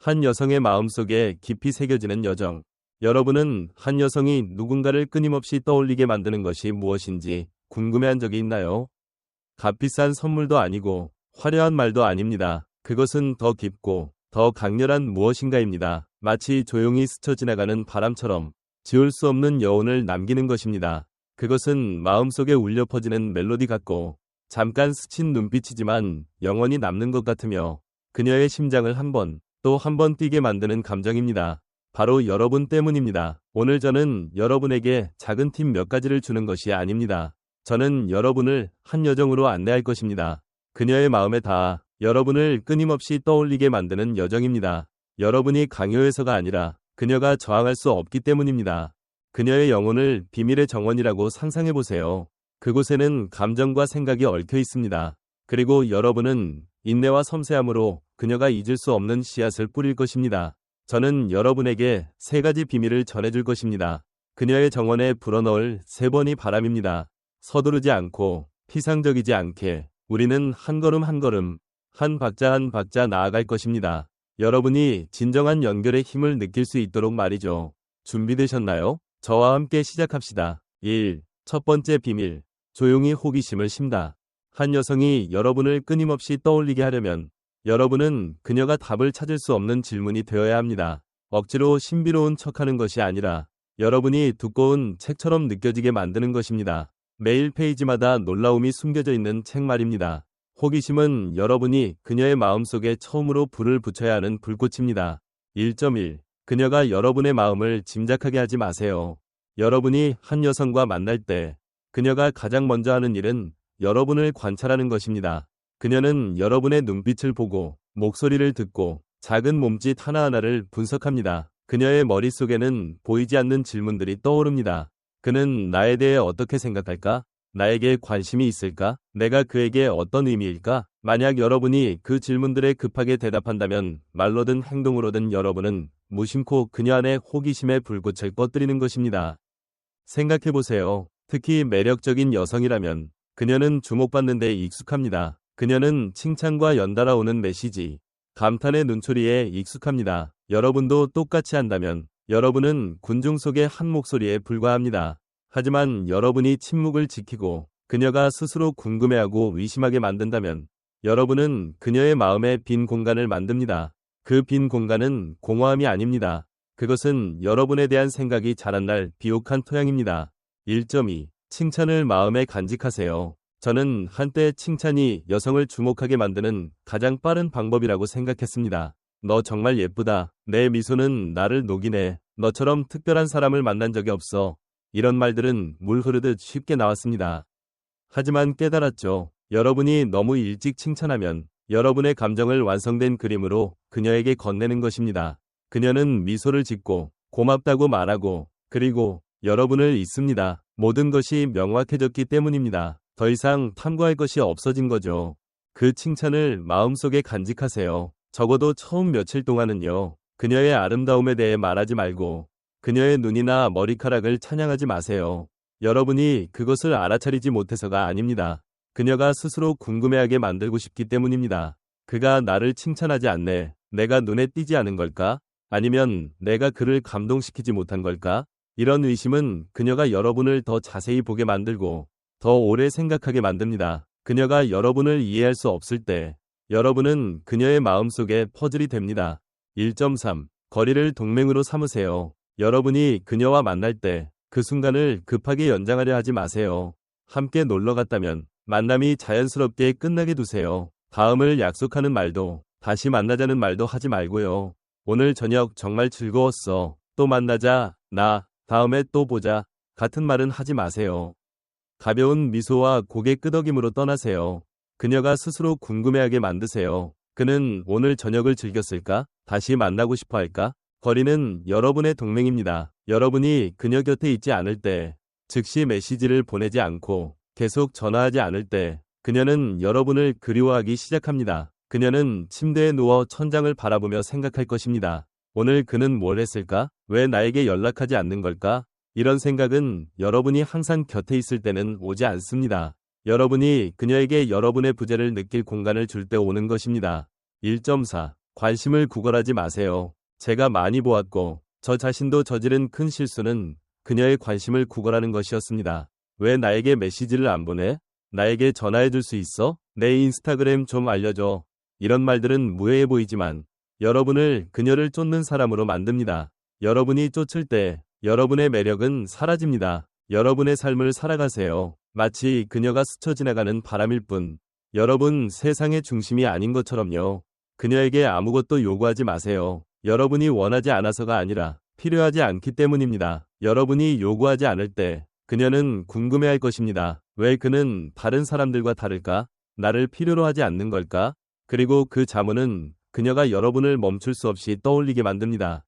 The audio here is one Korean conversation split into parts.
한 여성의 마음속에 깊이 새겨지는 여정. 여러분은 한 여성이 누군가를 끊임없이 떠올리게 만드는 것이 무엇인지 궁금해한 적이 있나요? 값비싼 선물도 아니고 화려한 말도 아닙니다. 그것은 더 깊고 더 강렬한 무엇인가입니다. 마치 조용히 스쳐 지나가는 바람처럼 지울 수 없는 여운을 남기는 것입니다. 그것은 마음속에 울려 퍼지는 멜로디 같고 잠깐 스친 눈빛이지만 영원히 남는 것 같으며 그녀의 심장을 한 번 또 한 번 뛰게 만드는 감정입니다. 바로 여러분 때문입니다. 오늘 저는 여러분에게 작은 팁 몇 가지를 주는 것이 아닙니다. 저는 여러분을 한 여정으로 안내할 것입니다. 그녀의 마음에 닿아 여러분을 끊임없이 떠올리게 만드는 여정입니다. 여러분이 강요해서가 아니라 그녀가 저항할 수 없기 때문입니다. 그녀의 영혼을 비밀의 정원이라고 상상해보세요. 그곳에는 감정과 생각이 얽혀 있습니다. 그리고 여러분은 인내와 섬세함으로 그녀가 잊을 수 없는 씨앗을 뿌릴 것입니다. 저는 여러분에게 3가지 비밀을 전해줄 것입니다. 그녀의 정원에 불어넣을 3번의 바람입니다. 서두르지 않고 피상적이지 않게 우리는 한 걸음 한 걸음, 한 박자 한 박자 나아갈 것입니다. 여러분이 진정한 연결의 힘을 느낄 수 있도록 말이죠. 준비되셨나요? 저와 함께 시작합시다. 1. 첫 번째 비밀. 조용히 호기심을 심다. 한 여성이 여러분을 끊임없이 떠올리게 하려면 여러분은 그녀가 답을 찾을 수 없는 질문이 되어야 합니다. 억지로 신비로운 척하는 것이 아니라 여러분이 두꺼운 책처럼 느껴지게 만드는 것입니다. 매일 페이지마다 놀라움이 숨겨져 있는 책 말입니다. 호기심은 여러분이 그녀의 마음속에 처음으로 불을 붙여야 하는 불꽃입니다. 1.1. 그녀가 여러분의 마음을 짐작하게 하지 마세요. 여러분이 한 여성과 만날 때 그녀가 가장 먼저 하는 일은 여러분을 관찰하는 것입니다. 그녀는 여러분의 눈빛을 보고 목소리를 듣고 작은 몸짓 하나하나를 분석합니다. 그녀의 머릿속에는 보이지 않는 질문들이 떠오릅니다. 그는 나에 대해 어떻게 생각할까? 나에게 관심이 있을까? 내가 그에게 어떤 의미일까? 만약 여러분이 그 질문들에 급하게 대답한다면 말로든 행동으로든 여러분은 무심코 그녀 안에 호기심의 불꽃을 꺼뜨리는 것입니다. 생각해보세요. 특히 매력적인 여성이라면 그녀는 주목받는 데 익숙합니다. 그녀는 칭찬과 연달아 오는 메시지, 감탄의 눈초리에 익숙합니다. 여러분도 똑같이 한다면 여러분은 군중 속의 한 목소리에 불과합니다. 하지만 여러분이 침묵을 지키고 그녀가 스스로 궁금해하고 의심하게 만든다면 여러분은 그녀의 마음에 빈 공간을 만듭니다. 그 빈 공간은 공허함이 아닙니다. 그것은 여러분에 대한 생각이 자란 날 비옥한 토양입니다. 1.2. 칭찬을 마음에 간직하세요. 저는 한때 칭찬이 여성을 주목하게 만드는 가장 빠른 방법이라고 생각했습니다. 너 정말 예쁘다. 내 미소는 나를 녹이네. 너처럼 특별한 사람을 만난 적이 없어. 이런 말들은 물 흐르듯 쉽게 나왔습니다. 하지만 깨달았죠. 여러분이 너무 일찍 칭찬하면 여러분의 감정을 완성된 그림으로 그녀에게 건네는 것입니다. 그녀는 미소를 짓고 고맙다고 말하고 그리고 여러분을 잊습니다. 모든 것이 명확해졌기 때문입니다. 더 이상 탐구할 것이 없어진 거죠. 그 칭찬을 마음속에 간직하세요. 적어도 처음 며칠 동안은요. 그녀의 아름다움에 대해 말하지 말고 그녀의 눈이나 머리카락을 찬양하지 마세요. 여러분이 그것을 알아차리지 못해서가 아닙니다. 그녀가 스스로 궁금해하게 만들고 싶기 때문입니다. 그가 나를 칭찬하지 않네. 내가 눈에 띄지 않은 걸까? 아니면 내가 그를 감동시키지 못한 걸까? 이런 의심은 그녀가 여러분을 더 자세히 보게 만들고 더 오래 생각하게 만듭니다. 그녀가 여러분을 이해할 수 없을 때 여러분은 그녀의 마음속에 퍼즐이 됩니다. 1.3. 거리를 동맹으로 삼으세요. 여러분이 그녀와 만날 때 그 순간을 급하게 연장하려 하지 마세요. 함께 놀러 갔다면 만남이 자연스럽게 끝나게 두세요. 다음을 약속하는 말도 다시 만나자는 말도 하지 말고요. 오늘 저녁 정말 즐거웠어. 또 만나자. 다음에 또 보자. 같은 말은 하지 마세요. 가벼운 미소와 고개 끄덕임으로 떠나세요. 그녀가 스스로 궁금해하게 만드세요. 그는 오늘 저녁을 즐겼을까? 다시 만나고 싶어 할까? 거리는 여러분의 동맹입니다. 여러분이 그녀 곁에 있지 않을 때, 즉시 메시지를 보내지 않고 계속 전화하지 않을 때, 그녀는 여러분을 그리워하기 시작합니다. 그녀는 침대에 누워 천장을 바라보며 생각할 것입니다. 오늘 그는 뭘 했을까? 왜 나에게 연락하지 않는 걸까? 이런 생각은 여러분이 항상 곁에 있을 때는 오지 않습니다. 여러분이 그녀에게 여러분의 부재를 느낄 공간을 줄 때 오는 것입니다. 1.4. 관심을 구걸하지 마세요. 제가 많이 보았고 저 자신도 저지른 큰 실수는 그녀의 관심을 구걸하는 것이었습니다. 왜 나에게 메시지를 안 보내? 나에게 전화해 줄 수 있어? 내 인스타그램 좀 알려줘. 이런 말들은 무해해 보이지만 여러분을 그녀를 쫓는 사람으로 만듭니다. 여러분이 쫓을 때 여러분의 매력은 사라집니다. 여러분의 삶을 살아가세요. 마치 그녀가 스쳐 지나가는 바람일 뿐. 여러분 세상의 중심이 아닌 것처럼요. 그녀에게 아무것도 요구하지 마세요. 여러분이 원하지 않아서가 아니라 필요하지 않기 때문입니다. 여러분이 요구하지 않을 때 그녀는 궁금해할 것입니다. 왜 그는 다른 사람들과 다를까? 나를 필요로 하지 않는 걸까? 그리고 그 자문은 그녀가 여러분을 멈출 수 없이 떠올리게 만듭니다.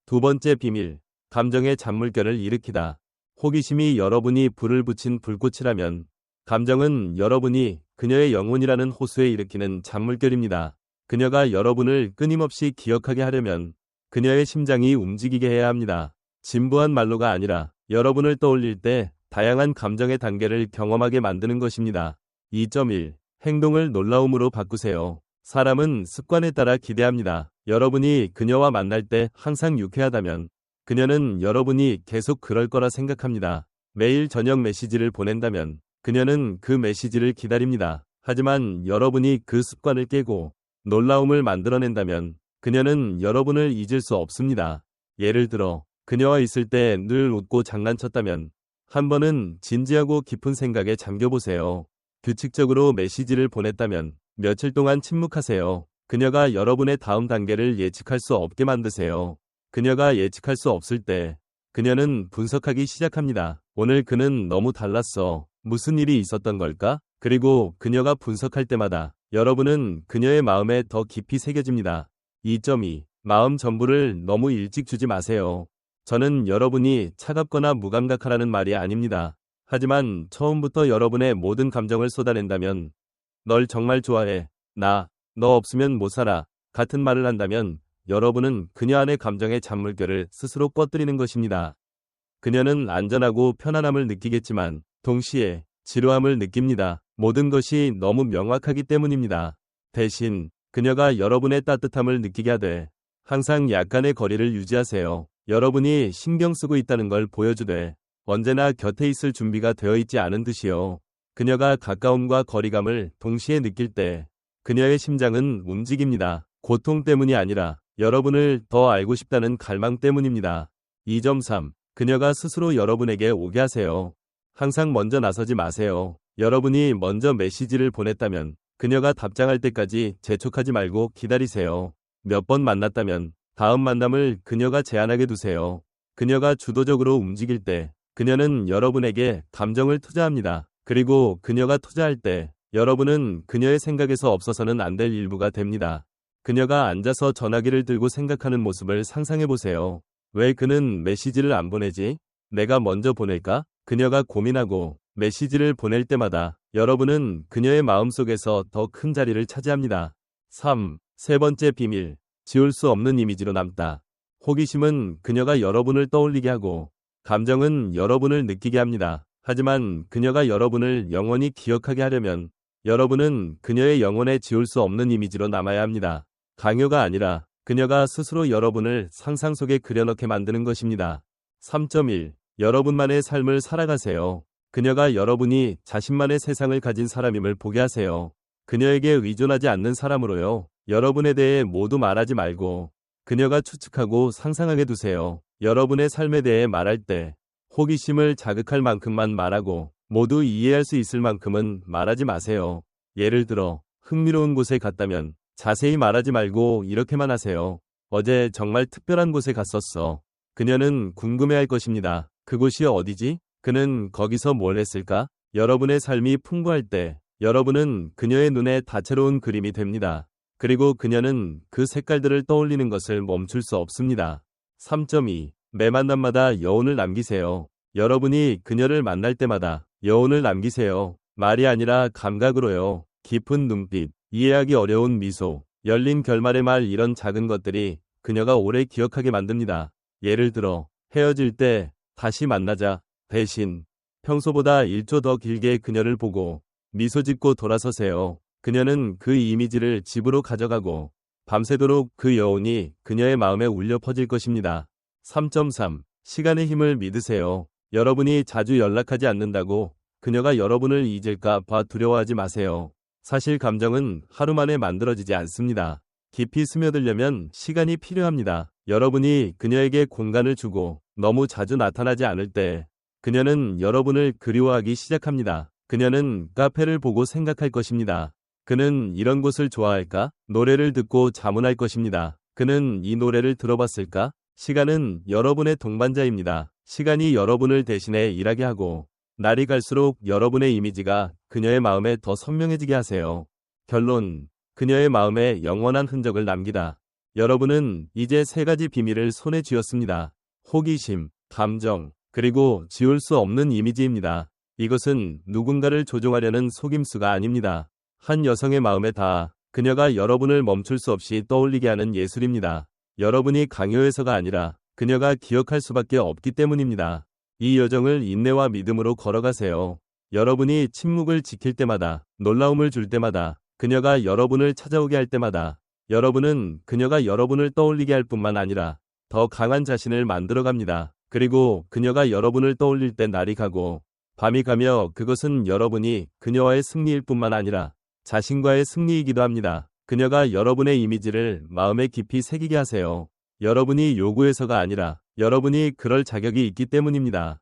두 번째 비밀, 감정의 잔물결을 일으키다. 호기심이 여러분이 불을 붙인 불꽃이라면 감정은 여러분이 그녀의 영혼이라는 호수에 일으키는 잔물결입니다. 그녀가 여러분을 끊임없이 기억하게 하려면 그녀의 심장이 움직이게 해야 합니다. 진부한 말로가 아니라 여러분을 떠올릴 때 다양한 감정의 단계를 경험하게 만드는 것입니다. 2.1. 행동을 놀라움으로 바꾸세요. 사람은 습관에 따라 기대합니다. 여러분이 그녀와 만날 때 항상 유쾌하다면 그녀는 여러분이 계속 그럴 거라 생각합니다. 매일 저녁 메시지를 보낸다면 그녀는 그 메시지를 기다립니다. 하지만 여러분이 그 습관을 깨고 놀라움을 만들어낸다면 그녀는 여러분을 잊을 수 없습니다. 예를 들어 그녀와 있을 때 늘 웃고 장난쳤다면 한 번은 진지하고 깊은 생각에 잠겨보세요. 규칙적으로 메시지를 보냈다면 며칠 동안 침묵하세요. 그녀가 여러분의 다음 단계를 예측할 수 없게 만드세요. 그녀가 예측할 수 없을 때 그녀는 분석하기 시작합니다. 오늘 그는 너무 달랐어. 무슨 일이 있었던 걸까? 그리고 그녀가 분석할 때마다 여러분은 그녀의 마음에 더 깊이 새겨집니다. 2.2. 마음 전부를 너무 일찍 주지 마세요. 저는 여러분이 차갑거나 무감각하라는 말이 아닙니다. 하지만 처음부터 여러분의 모든 감정을 쏟아낸다면 널 정말 좋아해. 너 없으면 못 살아. 같은 말을 한다면 여러분은 그녀 안의 감정의 잔물결을 스스로 꺼뜨리는 것입니다. 그녀는 안전하고 편안함을 느끼겠지만 동시에 지루함을 느낍니다. 모든 것이 너무 명확하기 때문입니다. 대신 그녀가 여러분의 따뜻함을 느끼게 하되 항상 약간의 거리를 유지하세요. 여러분이 신경 쓰고 있다는 걸 보여주되 언제나 곁에 있을 준비가 되어 있지 않은 듯이요. 그녀가 가까움과 거리감을 동시에 느낄 때 그녀의 심장은 움직입니다. 고통 때문이 아니라 여러분을 더 알고 싶다는 갈망 때문입니다. 2.3. 그녀가 스스로 여러분에게 오게 하세요. 항상 먼저 나서지 마세요. 여러분이 먼저 메시지를 보냈다면 그녀가 답장할 때까지 재촉하지 말고 기다리세요. 몇 번 만났다면 다음 만남을 그녀가 제안하게 두세요. 그녀가 주도적으로 움직일 때 그녀는 여러분에게 감정을 투자합니다. 그리고 그녀가 투자할 때 여러분은 그녀의 생각에서 없어서는 안 될 일부가 됩니다. 그녀가 앉아서 전화기를 들고 생각하는 모습을 상상해 보세요. 왜 그는 메시지를 안 보내지? 내가 먼저 보낼까? 그녀가 고민하고 메시지를 보낼 때마다 여러분은 그녀의 마음속에서 더 큰 자리를 차지합니다. 3. 세 번째 비밀. 지울 수 없는 이미지로 남다. 호기심은 그녀가 여러분을 떠올리게 하고 감정은 여러분을 느끼게 합니다. 하지만 그녀가 여러분을 영원히 기억하게 하려면 여러분은 그녀의 영혼에 지울 수 없는 이미지로 남아야 합니다. 강요가 아니라 그녀가 스스로 여러분을 상상 속에 그려넣게 만드는 것입니다. 3.1. 여러분만의 삶을 살아가세요. 그녀가 여러분이 자신만의 세상을 가진 사람임을 보게 하세요. 그녀에게 의존하지 않는 사람으로요. 여러분에 대해 모두 말하지 말고 그녀가 추측하고 상상하게 두세요. 여러분의 삶에 대해 말할 때 호기심을 자극할 만큼만 말하고 모두 이해할 수 있을 만큼은 말하지 마세요. 예를 들어 흥미로운 곳에 갔다면 자세히 말하지 말고 이렇게만 하세요. 어제 정말 특별한 곳에 갔었어. 그녀는 궁금해할 것입니다. 그곳이 어디지? 그는 거기서 뭘 했을까? 여러분의 삶이 풍부할 때 여러분은 그녀의 눈에 다채로운 그림이 됩니다. 그리고 그녀는 그 색깔들을 떠올리는 것을 멈출 수 없습니다. 3.2. 매 만남마다 여운을 남기세요. 여러분이 그녀를 만날 때마다 여운을 남기세요. 말이 아니라 감각으로요. 깊은 눈빛, 이해하기 어려운 미소, 열린 결말의 말 이런 작은 것들이 그녀가 오래 기억하게 만듭니다. 예를 들어 헤어질 때 다시 만나자 대신 평소보다 1초 더 길게 그녀를 보고 미소 짓고 돌아서세요. 그녀는 그 이미지를 집으로 가져가고 밤새도록 그 여운이 그녀의 마음에 울려 퍼질 것입니다. 3.3. 시간의 힘을 믿으세요. 여러분이 자주 연락하지 않는다고 그녀가 여러분을 잊을까 봐 두려워하지 마세요. 사실 감정은 하루 만에 만들어지지 않습니다. 깊이 스며들려면 시간이 필요합니다. 여러분이 그녀에게 공간을 주고 너무 자주 나타나지 않을 때 그녀는 여러분을 그리워하기 시작합니다. 그녀는 카페를 보고 생각할 것입니다. 그는 이런 곳을 좋아할까? 노래를 듣고 자문할 것입니다. 그는 이 노래를 들어봤을까? 시간은 여러분의 동반자입니다. 시간이 여러분을 대신해 일하게 하고 날이 갈수록 여러분의 이미지가 그녀의 마음에 더 선명해지게 하세요. 결론. 그녀의 마음에 영원한 흔적을 남기다. 여러분은 이제 3가지 비밀을 손에 쥐었습니다. 호기심, 감정, 그리고 지울 수 없는 이미지입니다. 이것은 누군가를 조종하려는 속임수가 아닙니다. 한 여성의 마음에 닿아 그녀가 여러분을 멈출 수 없이 떠올리게 하는 예술입니다. 여러분이 강요해서가 아니라 그녀가 기억할 수밖에 없기 때문입니다. 이 여정을 인내와 믿음으로 걸어가세요. 여러분이 침묵을 지킬 때마다, 놀라움을 줄 때마다, 그녀가 여러분을 찾아오게 할 때마다 여러분은 그녀가 여러분을 떠올리게 할 뿐만 아니라 더 강한 자신을 만들어갑니다. 그리고 그녀가 여러분을 떠올릴 때 날이 가고 밤이 가며 그것은 여러분이 그녀와의 승리일 뿐만 아니라 자신과의 승리이기도 합니다. 그녀가 여러분의 이미지를 마음에 깊이 새기게 하세요. 여러분이 요구해서가 아니라 여러분이 그럴 자격이 있기 때문입니다.